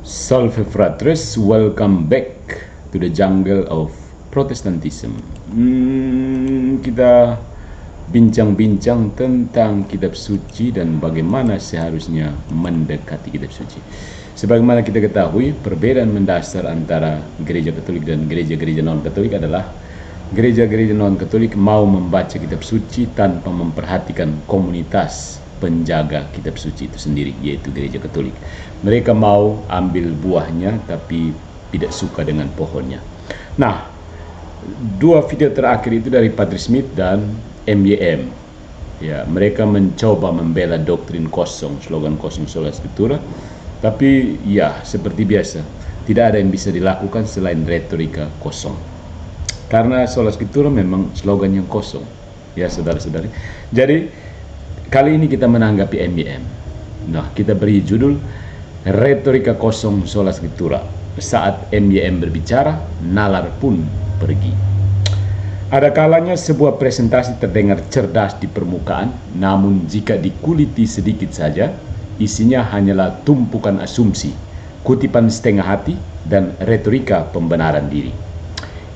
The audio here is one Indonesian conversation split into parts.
Salve fratres, welcome back to the jungle of Protestantism. Kita bincang-bincang tentang kitab suci dan bagaimana seharusnya mendekati kitab suci. Sebagaimana kita ketahui, perbedaan mendasar antara gereja Katolik dan gereja-gereja non-Katolik adalah gereja-gereja non-Katolik mau membaca kitab suci tanpa memperhatikan komunitas penjaga kitab suci itu sendiri, yaitu gereja Katolik. Mereka mau ambil buahnya tapi tidak suka dengan pohonnya. Nah, dua video terakhir itu dari Padre Smith dan MYM. Ya, mereka mencoba membela doktrin kosong, slogan kosong sola scriptura. Tapi ya, seperti biasa, tidak ada yang bisa dilakukan selain retorika kosong. Karena sola scriptura memang slogan yang kosong. Ya, saudara-saudari. Jadi, kali ini kita menanggapi MYM. Nah, kita beri judul retorika kosong sola scriptura. Saat MYM berbicara, nalar pun pergi. Ada kalanya sebuah presentasi terdengar cerdas di permukaan, namun jika dikuliti sedikit saja, isinya hanyalah tumpukan asumsi, kutipan setengah hati, dan retorika pembenaran diri.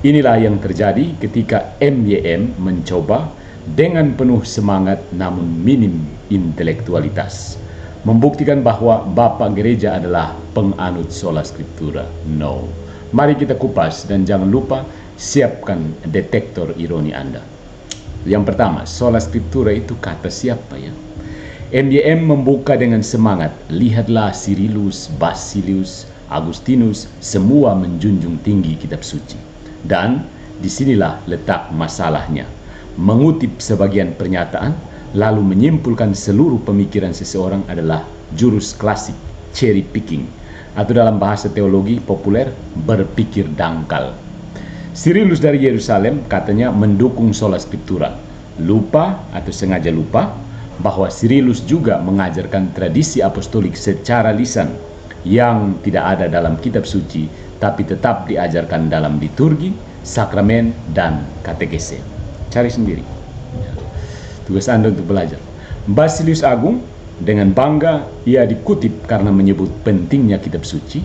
Inilah yang terjadi ketika MYM mencoba dengan penuh semangat namun minim intelektualitas membuktikan bahwa Bapak Gereja adalah penganut sola scriptura. No. Mari kita kupas dan jangan lupa siapkan detektor ironi Anda. Yang pertama, sola scriptura itu kata siapa ya? MYM membuka dengan semangat, lihatlah Cyrillus, Basilius, Agustinus, semua menjunjung tinggi kitab suci. Dan disinilah letak masalahnya. Mengutip sebagian pernyataan, lalu menyimpulkan seluruh pemikiran seseorang adalah jurus klasik, cherry picking, atau dalam bahasa teologi populer, berpikir dangkal. Cyrillus dari Yerusalem katanya mendukung sola scriptura. Lupa atau sengaja lupa bahwa Cyrillus juga mengajarkan tradisi apostolik secara lisan yang tidak ada dalam kitab suci, tapi tetap diajarkan dalam liturgi, sakramen, dan katekese. Cari sendiri. Tugas Anda untuk belajar. Basilius Agung dengan bangga ia dikutip karena menyebut pentingnya kitab suci,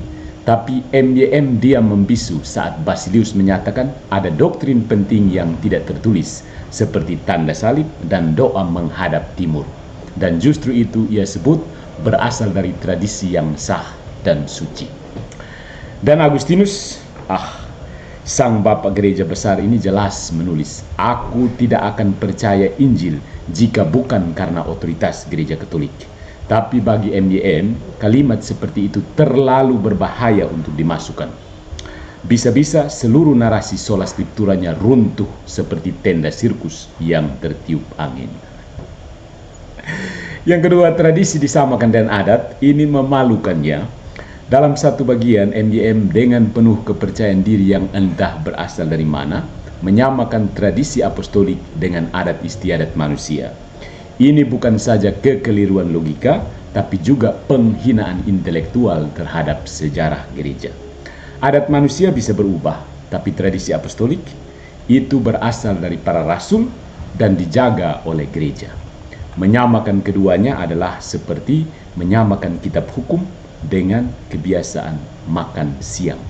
tapi MYM diam membisu saat Basilius menyatakan ada doktrin penting yang tidak tertulis seperti tanda salib dan doa menghadap timur. Dan justru itu ia sebut berasal dari tradisi yang sah dan suci. Dan Agustinus, sang bapak gereja besar ini jelas menulis, aku tidak akan percaya Injil jika bukan karena otoritas gereja Katolik. Tapi bagi MYM, kalimat seperti itu terlalu berbahaya untuk dimasukkan. Bisa-bisa seluruh narasi sola scripturanya runtuh seperti tenda sirkus yang tertiup angin. Yang kedua, tradisi disamakan dengan adat, ini memalukannya. Dalam satu bagian, MYM dengan penuh kepercayaan diri yang entah berasal dari mana, menyamakan tradisi apostolik dengan adat istiadat manusia. Ini bukan saja kekeliruan logika, tapi juga penghinaan intelektual terhadap sejarah gereja. Adat manusia bisa berubah, tapi tradisi apostolik itu berasal dari para rasul dan dijaga oleh gereja. Menyamakan keduanya adalah seperti menyamakan kitab hukum dengan kebiasaan makan siang.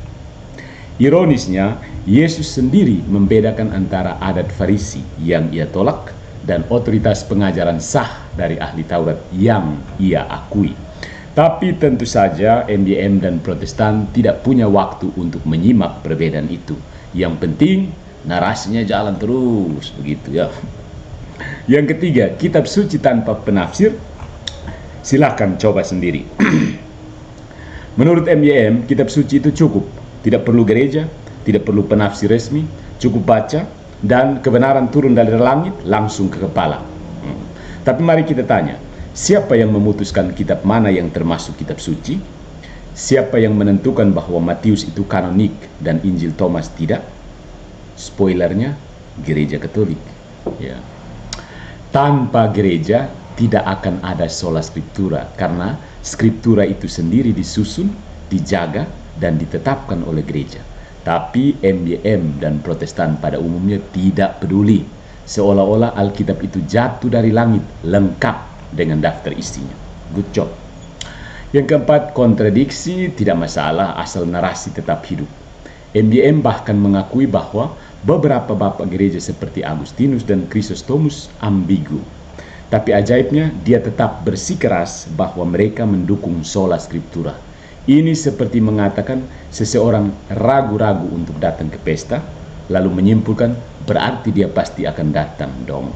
Ironisnya, Yesus sendiri membedakan antara adat Farisi yang ia tolak dan otoritas pengajaran sah dari ahli Taurat yang ia akui. Tapi tentu saja MYM dan Protestan tidak punya waktu untuk menyimak perbedaan itu. Yang penting narasinya jalan terus begitu ya. Yang ketiga, kitab suci tanpa penafsir. Silahkan coba sendiri. Menurut MYM, kitab suci itu cukup. Tidak perlu gereja, tidak perlu penafsir resmi, cukup baca, dan kebenaran turun dari langit langsung ke kepala. Tapi mari kita tanya, siapa yang memutuskan kitab mana yang termasuk kitab suci? Siapa yang menentukan bahwa Matius itu kanonik dan Injil Thomas tidak? Spoilernya, gereja Katolik. Ya. Tanpa gereja, tidak akan ada sola scriptura, karena Skriptura itu sendiri disusun, dijaga, dan ditetapkan oleh gereja. Tapi MYM dan Protestan pada umumnya tidak peduli. Seolah-olah Alkitab itu jatuh dari langit, lengkap dengan daftar isinya. Good job. Yang keempat, kontradiksi tidak masalah asal narasi tetap hidup. MBM bahkan mengakui bahwa beberapa bapak gereja seperti Agustinus dan Chrysostomus ambigu. Tapi ajaibnya, dia tetap bersikeras bahwa mereka mendukung sola scriptura. Ini seperti mengatakan seseorang ragu-ragu untuk datang ke pesta, lalu menyimpulkan berarti dia pasti akan datang dong.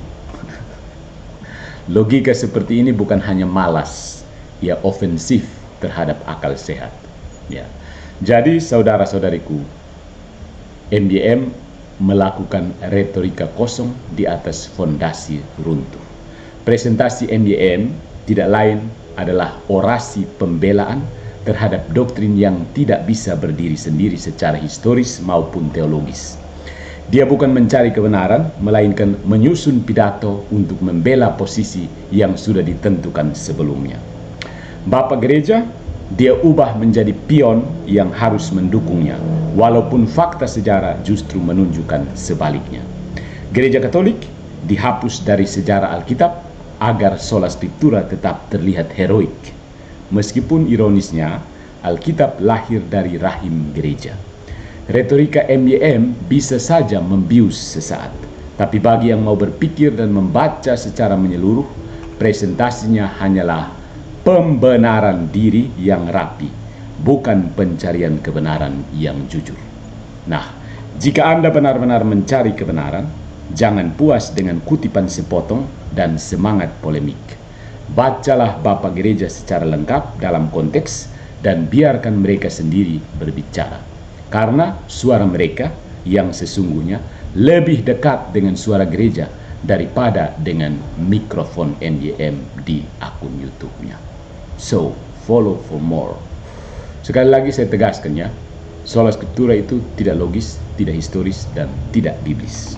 Logika seperti ini bukan hanya malas, ia ofensif terhadap akal sehat. Ya. Jadi saudara-saudariku, MBM melakukan retorika kosong di atas fondasi runtuh. Presentasi MBM tidak lain adalah orasi pembelaan terhadap doktrin yang tidak bisa berdiri sendiri secara historis maupun teologis. Dia bukan mencari kebenaran, melainkan menyusun pidato untuk membela posisi yang sudah ditentukan sebelumnya. Bapak gereja, dia ubah menjadi pion yang harus mendukungnya, walaupun fakta sejarah justru menunjukkan sebaliknya. Gereja Katolik dihapus dari sejarah Alkitab agar sola scriptura tetap terlihat heroik. Meskipun ironisnya, Alkitab lahir dari rahim gereja. Retorika MYM bisa saja membius sesaat, tapi bagi yang mau berpikir dan membaca secara menyeluruh, presentasinya hanyalah pembenaran diri yang rapi, bukan pencarian kebenaran yang jujur. Nah, jika Anda benar-benar mencari kebenaran, jangan puas dengan kutipan sepotong dan semangat polemik. Bacalah Bapak Gereja secara lengkap dalam konteks dan biarkan mereka sendiri berbicara. Karena suara mereka yang sesungguhnya lebih dekat dengan suara gereja daripada dengan mikrofon MYM di akun YouTube-nya. So, follow for more. Sekali lagi saya tegaskan ya, sola scriptura itu tidak logis, tidak historis, dan tidak biblis.